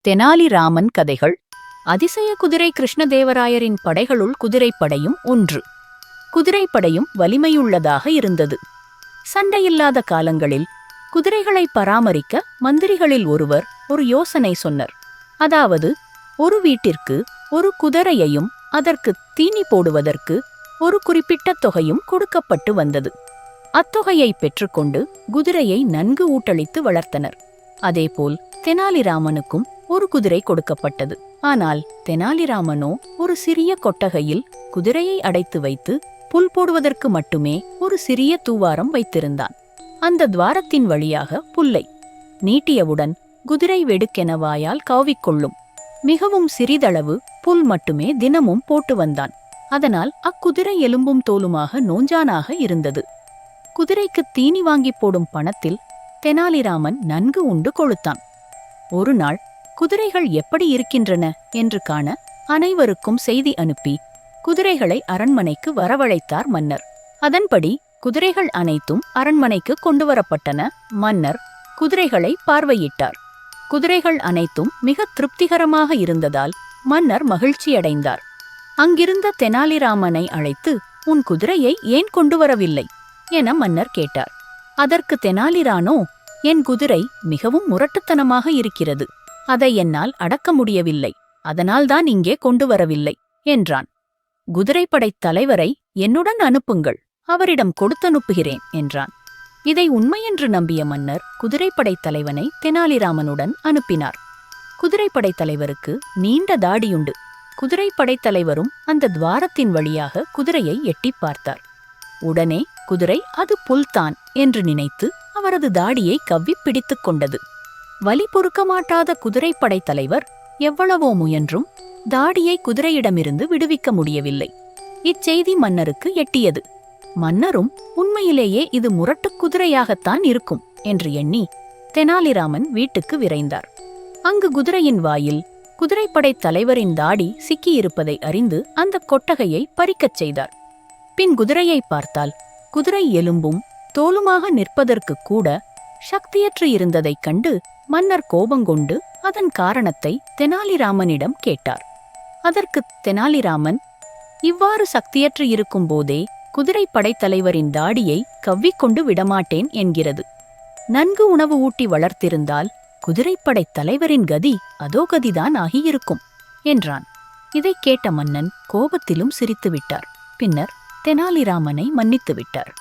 தெனாலிராமன் கதைகள். அதிசய குதிரை. கிருஷ்ணதேவராயரின் படைகளுள் குதிரைப்படையும் ஒன்று. குதிரைப்படையும் வலிமையுள்ளதாக இருந்தது. சண்டையில்லாத காலங்களில் குதிரைகளை பராமரிக்க மந்திரிகளில் ஒருவர் ஒரு யோசனை சொன்னார். அதாவது, ஒரு வீட்டிற்கு ஒரு குதிரையையும் அதற்கு தீனி போடுவதற்கு ஒரு குறிப்பிட்ட தொகையும் கொடுக்கப்பட்டு வந்தது. அத்தொகையை பெற்றுக்கொண்டு குதிரையை நன்கு ஊட்டளித்து வளர்த்தனர். அதேபோல் தெனாலிராமனுக்கும் ஒரு குதிரை கொடுக்கப்பட்டது. ஆனால் தெனாலிராமனோ ஒரு சிறிய கொட்டகையில் குதிரையை அடைத்து வைத்து புல் போடுவதற்கு மட்டுமே ஒரு சிறிய தூவாரம் வைத்திருந்தான். அந்த துவாரத்தின் வழியாக புல்லை நீட்டியவுடன் குதிரை வெடுக்கென வாயால் காவிக்கொள்ளும். மிகவும் சிறிதளவு புல் மட்டுமே தினமும் போட்டு வந்தான். அதனால் அக்குதிரை எலும்பும் தோலுமாக நோஞ்சானாக இருந்தது. குதிரைக்கு தீனி வாங்கி போடும் பணத்தில் தெனாலிராமன் நன்கு உண்டு கொழுத்தான். ஒரு நாள் குதிரைகள் எப்படி இருக்கின்றன என்று காண அனைவருக்கும் செய்தி அனுப்பி குதிரைகளை அரண்மனைக்கு வரவழைத்தார் மன்னர். அதன்படி குதிரைகள் அனைத்தும் அரண்மனைக்கு கொண்டுவரப்பட்டன. மன்னர் குதிரைகளை பார்வையிட்டார். குதிரைகள் அனைத்தும் மிக திருப்திகரமாக இருந்ததால் மன்னர் மகிழ்ச்சியடைந்தார். அங்கிருந்த தெனாலிராமனை அழைத்து, உன் குதிரையை ஏன் கொண்டு வரவில்லை என மன்னர் கேட்டார். அதற்கு தெனாலிரானோ, என் குதிரை மிகவும் முரட்டுத்தனமாக இருக்கிறது, அதை என்னால் அடக்க முடியவில்லை, அதனால்தான் இங்கே கொண்டு வரவில்லை என்றான். குதிரைப்படைத் தலைவரை என்னுடன் அனுப்புங்கள், அவரிடம் கொடுத்தனுப்புகிறேன் என்றான். இதை உண்மையென்று நம்பிய மன்னர் குதிரைப்படைத் தலைவனை தெனாலிராமனுடன் அனுப்பினார். குதிரைப்படைத் தலைவருக்கு நீண்ட தாடியுண்டு. குதிரைப்படைத் தலைவரும் அந்த துவாரத்தின் வழியாக குதிரையை எட்டிப் பார்த்தார். உடனே குதிரை அது புல்தான் என்று நினைத்து அவரது தாடியை கவ்வி பிடித்துக் கொண்டது. வலி பொறுக்க மாட்டாத குதிரைப்படைத் தலைவர் எவ்வளவோ முயன்றும் தாடியை குதிரையிடமிருந்து விடுவிக்க முடியவில்லை. இச்செய்தி மன்னருக்கு எட்டியது. மன்னரும் உண்மையிலேயே இது முரட்டுக் குதிரையாகத்தான் இருக்கும் என்று எண்ணி தெனாலிராமன் வீட்டுக்கு விரைந்தார். அங்கு குதிரையின் வாயில் குதிரைப்படைத் தலைவரின் தாடி சிக்கியிருப்பதை அறிந்து அந்த கொட்டகையை பறிக்கச் செய்தார். பின் குதிரையை பார்த்தால் குதிரை எலும்பும் தோலுமாக நிற்பதற்கு கூட சக்தியற்று இருந்ததைக் கண்டு மன்னர் கோபங்கொண்டு அதன் காரணத்தை தெனாலிராமனிடம் கேட்டார். அதற்கு தெனாலிராமன், இவ்வாறு சக்தியற்று இருக்கும்போதே குதிரைப்படைத் தலைவரின் தாடியை கவ்விக்கொண்டு விடமாட்டேன் என்கிறது. நன்கு உணவு ஊட்டி வளர்த்திருந்தால் குதிரைப்படைத் தலைவரின் கதி அதோ கதிதான் ஆகியிருக்கும் என்றான். இதைக் கேட்ட மன்னன் கோபத்திலும் சிரித்துவிட்டார். பின்னர் தெனாலிராமனை மன்னித்துவிட்டார்.